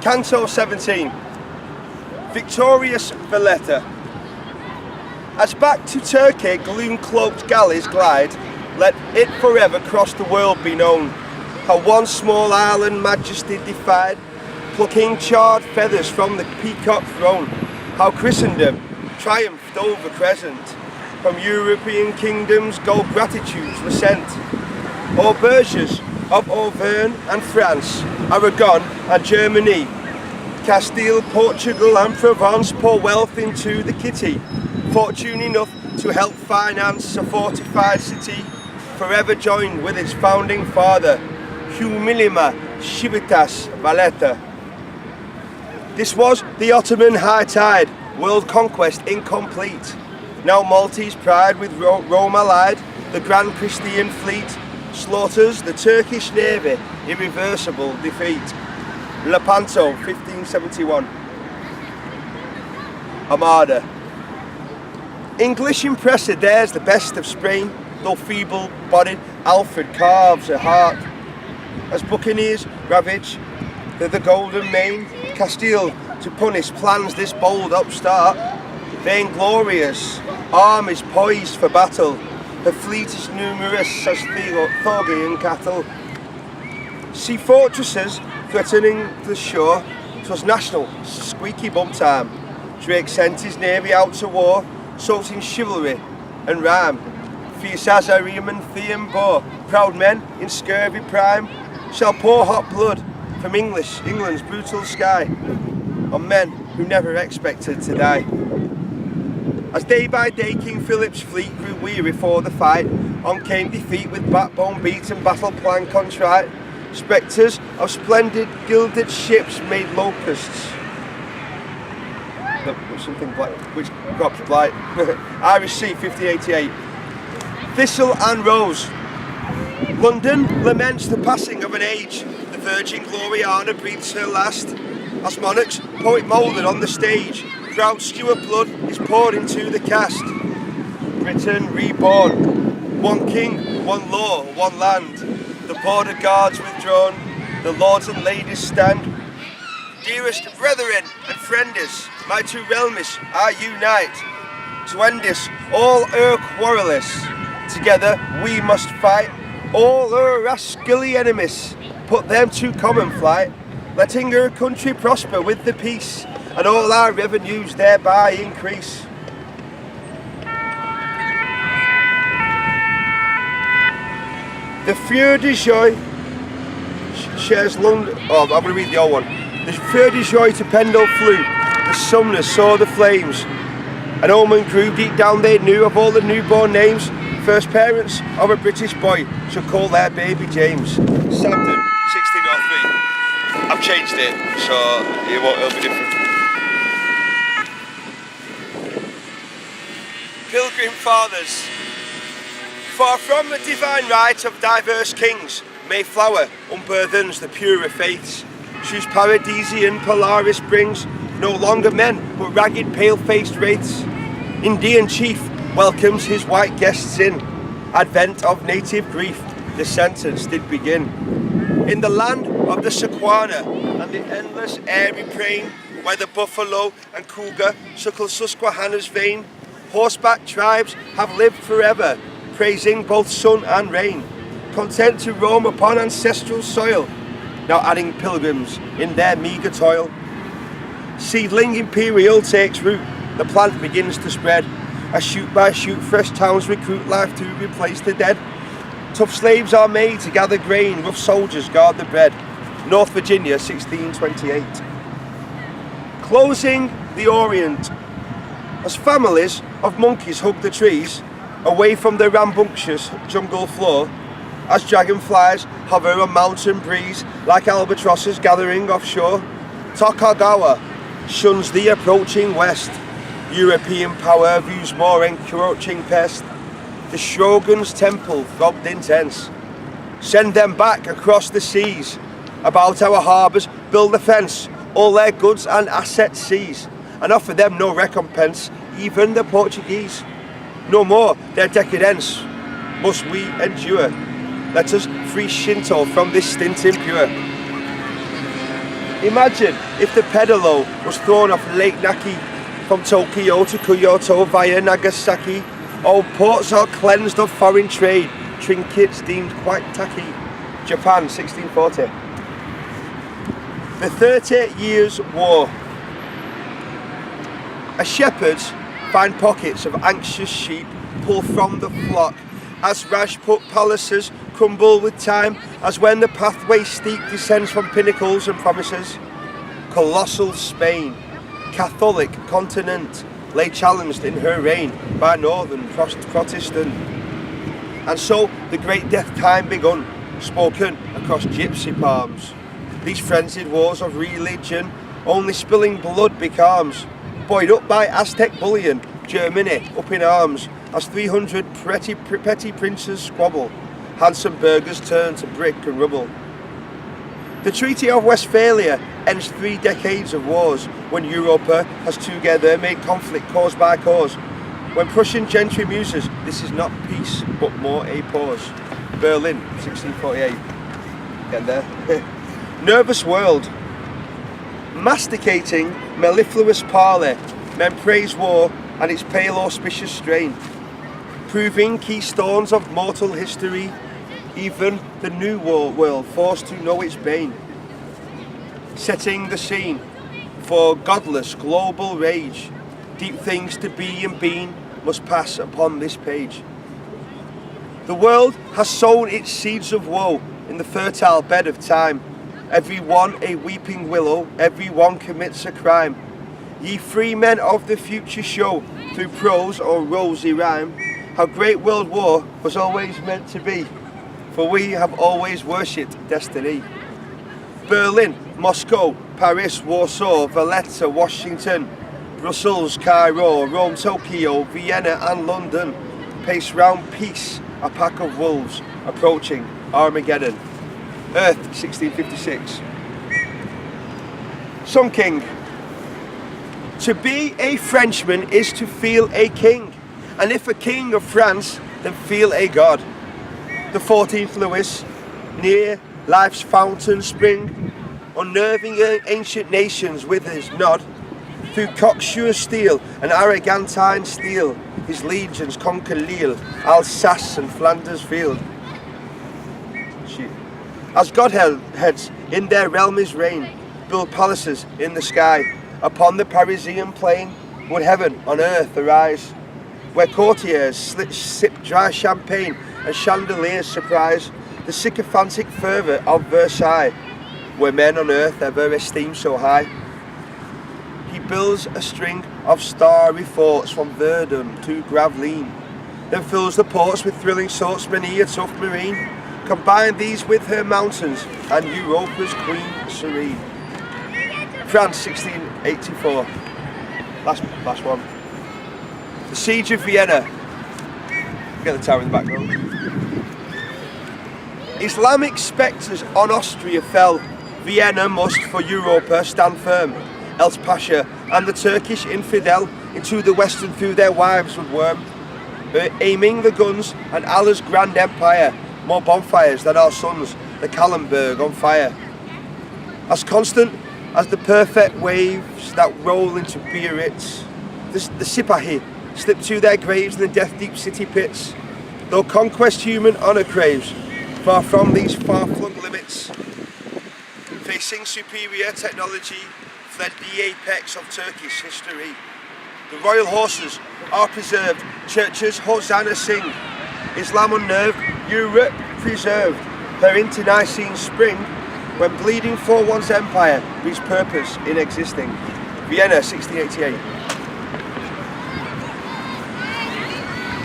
Canto 17. Victorious Valletta. As back to Turkey gloom-cloaked galleys glide, let it forever across the world be known, how one small island majesty defied, plucking charred feathers from the peacock throne, how Christendom triumphed over Crescent, from European kingdoms gold gratitudes were sent. Auberges of Auvergne and France, Aragon and Germany, Castile, Portugal and Provence pour wealth into the kitty, fortune enough to help finance a fortified city, forever joined with its founding father, Humilima Civitas Valletta. This was the Ottoman high tide, world conquest incomplete. Now Maltese pride with Rome allied, the Grand Christian fleet slaughters the Turkish navy, irreversible defeat. Lepanto, 1571. Armada. English impressor dares the best of Spain, though feeble-bodied Alfred carves a heart. As buccaneers ravage the Golden Main, Castile to punish plans this bold upstart. Vainglorious, armies poised for battle, her fleet is numerous as Thorgian cattle. Sea fortresses threatening the shore, 'twas national squeaky bum time. Drake sent his navy out to war, soaked in chivalry and rhyme. Fierce as Ariam and Thean bore, proud men in scurvy prime, shall pour hot blood from England's brutal sky, on men who never expected to die. As day by day King Philip's fleet grew weary for the fight, on came defeat with backbone beat and battle plan contrite. Spectres of splendid gilded ships made locusts. Something black, which crops blight. Irish Sea, 1588. Thistle and Rose. London laments the passing of an age. The Virgin Gloriana breathes her last. As monarchs, poet moulded on the stage, proud Stuart blood is poured into the cast. Britain reborn. One king, one law, one land. The border guards withdrawn, the lords and ladies stand. Dearest brethren and friendes, my two realms are unite. To end this, all our quarrelists, together we must fight. All our rascally enemies, put them to common flight. Letting our country prosper with the peace, and all our revenues thereby increase. The Feu de Joie shares London. Oh, I'm going to read the old one. The Feu de Joie to Pendle flew. The summoners saw the flames. An omen grew deep down. They knew of all the newborn names. First parents of a British boy should call their baby James. Samden, 1603. I've changed it, so it'll be different. Pilgrim Fathers. Far from the divine right of diverse kings, Mayflower unburthens the purer faiths, whose paradisian Polaris brings no longer men, but ragged pale-faced wraiths. Indian chief welcomes his white guests in. Advent of native grief, the sentence did begin. In the land of the Sequana and the endless airy plain, where the buffalo and cougar suckle Susquehanna's vein, horseback tribes have lived forever, praising both sun and rain, content to roam upon ancestral soil, now adding pilgrims in their meagre toil. Seedling imperial takes root, the plant begins to spread, as shoot by shoot fresh towns recruit life to replace the dead. Tough slaves are made to gather grain, rough soldiers guard the bread. North Virginia, 1628. Closing the Orient. As families of monkeys hug the trees, away from the rambunctious jungle floor, as dragonflies hover a mountain breeze like albatrosses gathering offshore, Tokugawa shuns the approaching west. European power views more encroaching pest. The Shogun's temple throbbed intense. Send them back across the seas. About our harbours build a fence, all their goods and assets seize, and offer them no recompense, even the Portuguese. No more their decadence must we endure. Let us free Shinto from this stint impure. Imagine if the pedalo was thrown off Lake Naki from Tokyo to Kyoto via Nagasaki. All ports are cleansed of foreign trade, trinkets deemed quite tacky. Japan, 1640. The 30 Years' War. As shepherds find pockets of anxious sheep, pull from the flock, as Rajput palaces crumble with time, as when the pathway steep descends from pinnacles and promises. Colossal Spain, Catholic continent, lay challenged in her reign by northern Protestant. And so the great death time begun, spoken across gypsy palms. These frenzied wars of religion, only spilling blood becomes. Buoyed up by Aztec bullion, Germany up in arms, as 300 petty princes squabble, handsome burghers turn to brick and rubble. The Treaty of Westphalia ends 3 decades of wars, when Europa has together made conflict cause by cause. When Prussian gentry muses, this is not peace, but more a pause. Berlin, 1648. Get there. Nervous world. Masticating mellifluous parley, men praise war and its pale auspicious strain, proving keystones of mortal history, even the new world forced to know its bane. Setting the scene for godless global rage, deep things to be and been must pass upon this page. The world has sown its seeds of woe in the fertile bed of time. Every one a weeping willow, every one commits a crime. Ye free men of the future show, through prose or rosy rhyme, how great world war was always meant to be, for we have always worshipped destiny. Berlin, Moscow, Paris, Warsaw, Valletta, Washington, Brussels, Cairo, Rome, Tokyo, Vienna and London, pace round peace, a pack of wolves, approaching Armageddon. Earth, 1656. Sun King. To be a Frenchman is to feel a king, and if a king of France, then feel a god. The 14th Louis, near life's fountain spring, unnerving ancient nations with his nod, through cocksure steel and Argentine steel, his legions conquer Lille, Alsace and Flanders field. As godheads in their realms reign, build palaces in the sky, upon the Parisian plain would heaven on earth arise, where courtiers sip dry champagne and chandeliers surprise the sycophantic fervour of Versailles, where men on earth ever esteem so high. He builds a string of starry forts from Verdun to Gravelines, then fills the ports with thrilling sorts many a tough marine. Combine these with her mountains and Europa's queen serene. France, 1684. Last one. The Siege of Vienna. Get the tower in the background. Islamic spectres on Austria fell. Vienna must for Europa stand firm. Else Pasha and the Turkish infidel into the west and through their wives would worm. Aiming the guns and Allah's grand empire, more bonfires than our suns, the Kallenberg on fire. As constant as the perfect waves that roll into Biarritz, the Sipahi slip to their graves in the death-deep city pits. Though conquest human honour craves, far from these far-flung limits, facing superior technology, fled the apex of Turkish history. The royal horses are preserved, churches Hosanna sing, Islam unnerved, Europe preserved, her internecine spring, when bleeding for one's empire reached purpose in existing. Vienna, 1688.